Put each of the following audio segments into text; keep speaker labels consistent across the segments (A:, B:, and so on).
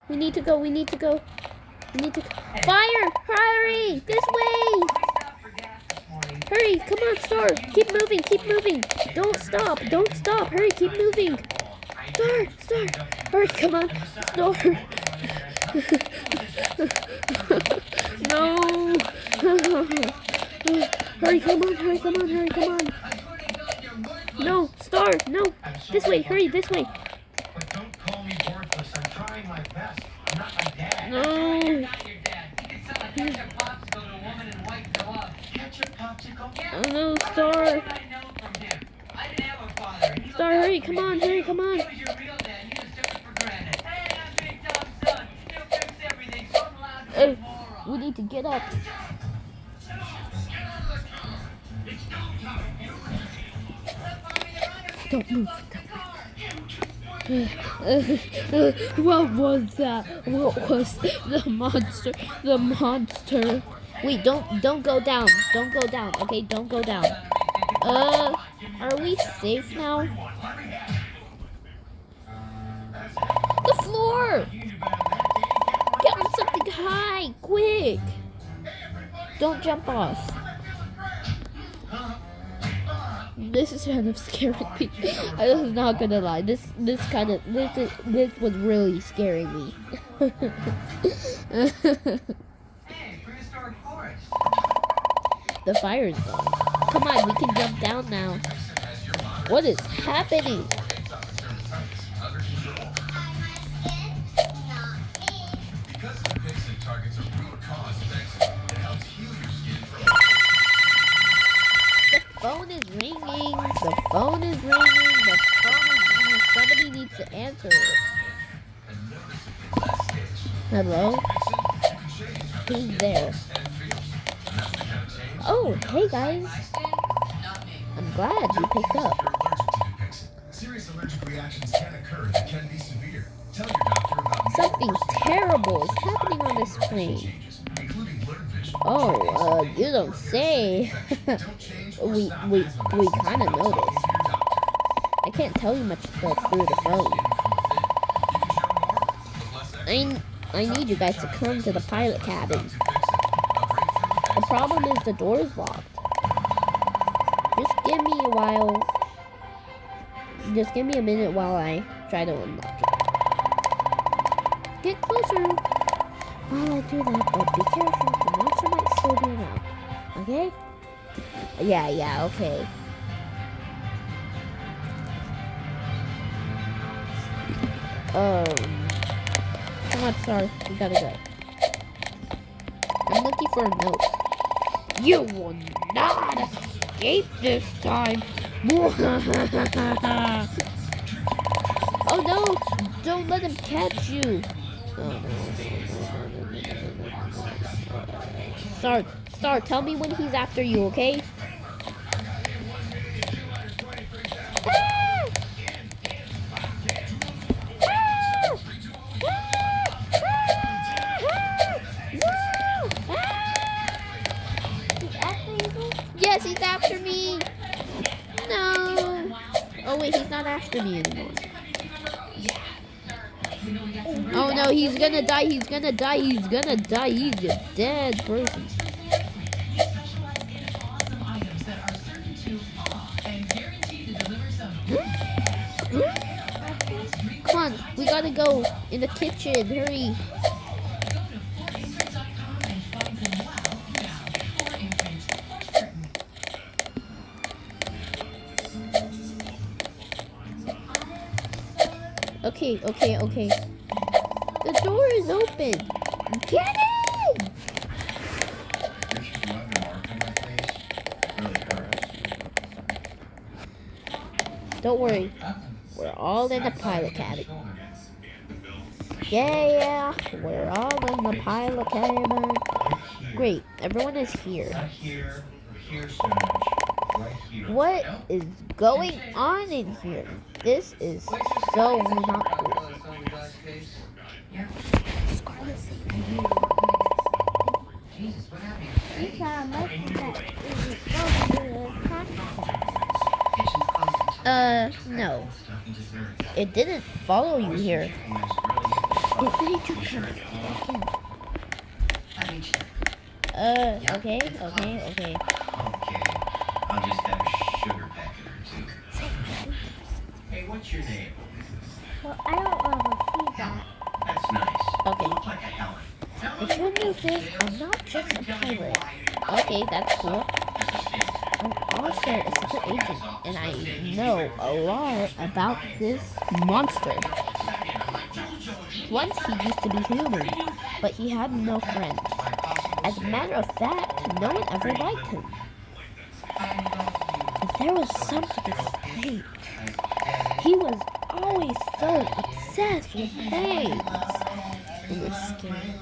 A: We need to go. We need to go. We need to... Fire! Hurry! This way! Hurry! Come on, Star! Keep moving! Keep moving! Don't stop! Don't stop! Hurry! Keep moving! Star! Star! Hurry! Come on! Star! No! Hurry! Come on! Hurry! Come on! Hurry! Come on! No! Star! No! This way! Hurry! This way! No! Oh no, Star! Star, hurry! Come on! Hurry! Come on! We need to get up. Don't move. What was that? What was the monster? The monster. Wait, don't go down. Don't go down. Okay, don't go down. Are we safe now? The floor! Get on something high, quick! Don't jump off. This is kind of scaring me. I'm not gonna lie. This was really scaring me. The fire's gone. Come on, we can jump down now. What is happening? The phone is ringing. The phone is ringing. The phone is ringing. Somebody needs to answer it. Hello? Who's there? Oh, hey guys. I'm glad you picked up.
B: Serious allergic reactions can occur that can be severe. Tell your doctor about
A: something terrible is happening on this plane. Oh, you don't say. we kind of noticed. I can't tell you much stuff through the phone. I need you guys to come to the pilot cabin. The problem is the door is locked. Just give me a while. Just give me a minute while I try to unlock it. Get closer. While I do that, but be careful. The monster might still be around. Okay? Yeah, okay. Come on, Star. We gotta go. I'm looking for a note. You will not escape this time. Oh no! Don't let him catch you. Oh no. Star, tell me when he's after you, okay? Yes, he's after me. No. Oh wait, he's not after me anymore. Oh no, he's gonna die. He's gonna die. He's gonna die. He's a dead person. Come on, we gotta go in the kitchen. Hurry. Okay. The door is open. Get in! Don't worry. We're all in the pilot cabin. Yeah. We're all in the pilot cabin. Great. Everyone is here. What is going on in here? This is so not cool. No. It didn't follow you here. Okay.
C: Okay, I'll just have a sugar packet or two. Hey, what's your name?
D: Well, I don't want to see that.
C: That's nice.
A: Okay.
C: You look like a Helen.
A: The good news is I'm not just a pirate. Okay, that's cool. I'm also a secret agent, and I know a lot about this monster. Once he used to be human, but he had no friends. As a matter of fact, no one ever liked him. But there was something great. He was always so obsessed with planes. It was scary.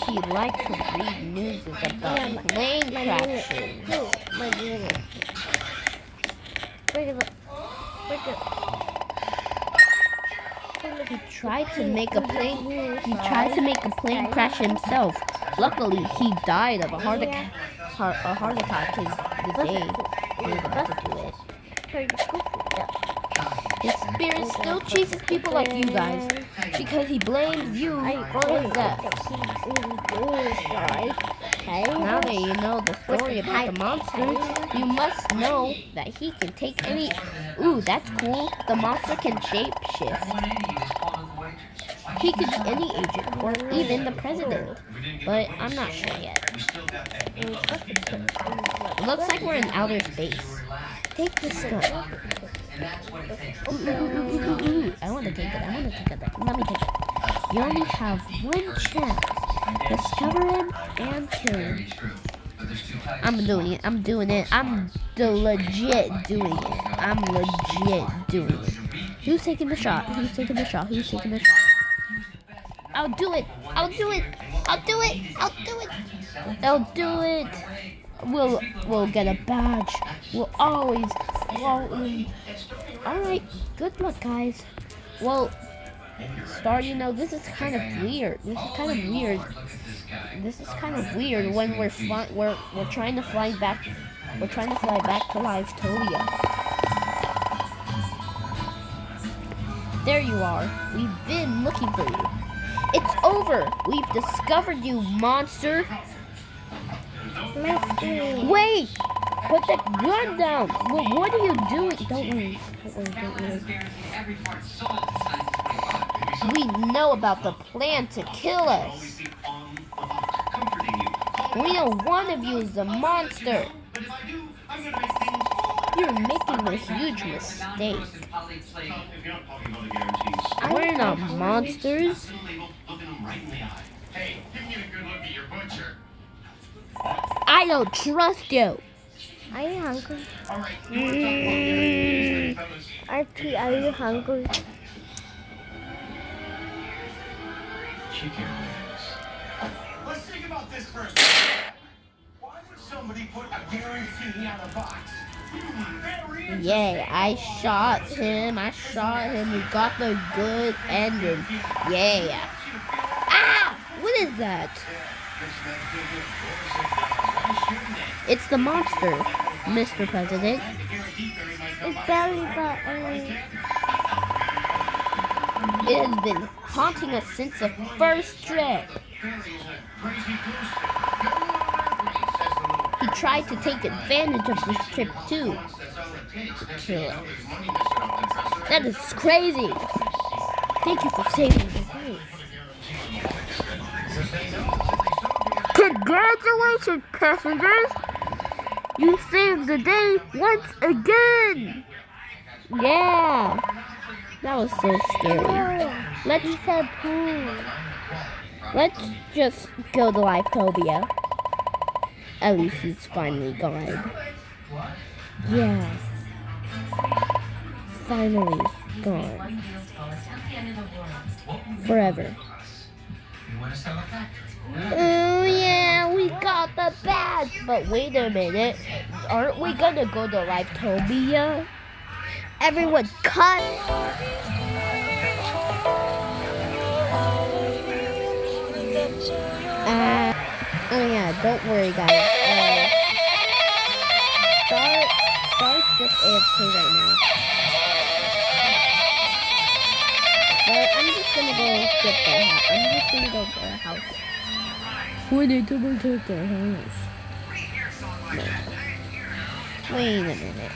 A: He liked to read news about plane crashes. He tried to make a plane crash himself. Luckily, he died of a heart attack the day he was about to do it. His spirit still chases people like you guys because he blames you for his death. Now that you know the story about the monster, you must know that he can take any... Ooh, that's cool. The monster can shapeshift. He could be any agent, or even the president. But I'm not sure yet. Looks like we're in outer space. Take this gun. Ooh. I want to take it. Let me take it. You only have one chance. Discover him and kill him. I'm doing it. I'm legit doing it. Who's taking the shot? I'll do it. We'll get a badge. We'll always. Alright, good luck, guys. Well, Star, this is kind of weird. This is kind of weird when we're trying to fly back. We're trying to fly back to 𝕤𝕚𝕣𝕪. There you are. We've been looking for you. It's over. We've discovered you, monster. Wait! Put the gun down. Well, what are you doing? Don't worry. We know about the plan to kill us. We know one of you is a monster. You're making a huge mistake. We're not monsters. I don't trust you.
D: Are you hungry? Archie, are you hungry?
C: Chicken wings.
B: Let's think about this first. Why would somebody put a guarantee on a box?
A: Yeah, I shot him. We got the good ending. Yeah. Ah! What is that? It's the monster, Mr. President.
D: It's belly button.
A: It has been haunting us since the first trip. He tried to take advantage of this trip too. To kill us. That is crazy. Thank you for saving my life. Congratulations, passengers! You saved the day once again! Yeah! That was so scary. Let's just go to 𝕤𝕚𝕪. At least he's finally gone. Yeah. Finally gone. Forever. Oh yeah, we got the badge. But wait a minute. Aren't we gonna go to 𝕤𝕚𝕪? Everyone cut! Oh yeah, don't worry guys. Star's just AFK right now. But I'm just gonna go get the house. I'm just gonna go to the house. We need to protect the house. Wait a minute.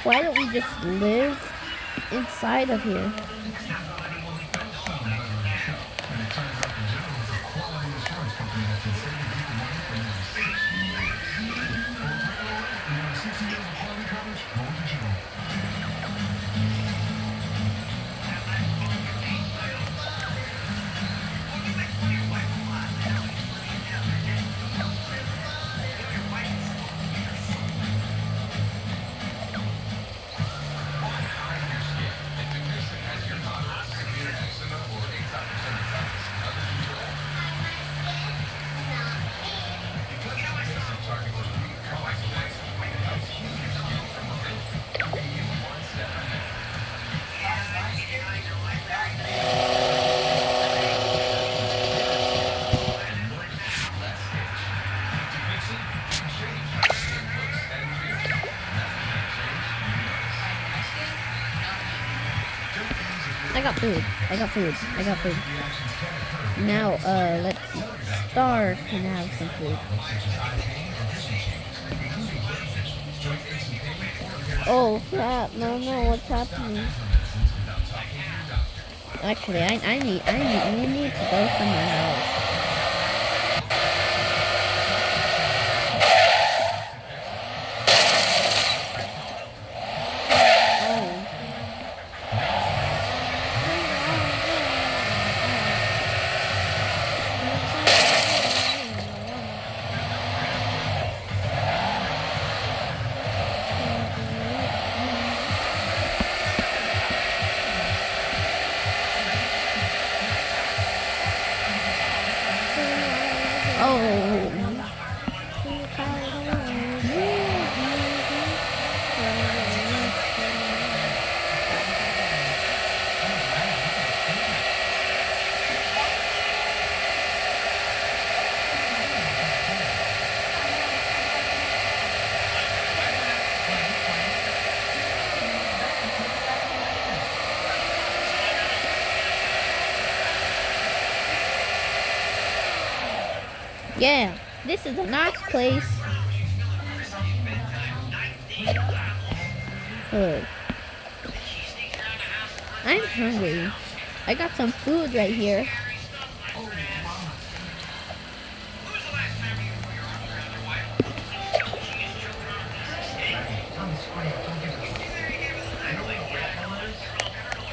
A: Why don't we just live inside of here? I got food. Now, let's see. Star can have some food. Oh crap, no, what's happening? Actually, we need to go somewhere else. Yeah, this is a nice place. Good. I'm hungry. I got some food right here.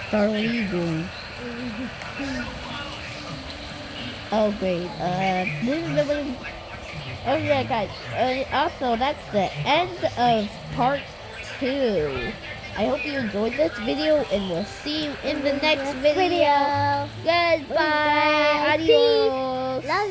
A: Star, what are you doing? Oh great, oh yeah guys, also that's the end of part 2. I hope you enjoyed this video and we'll see you in the next video. Goodbye, adios.
D: Love you.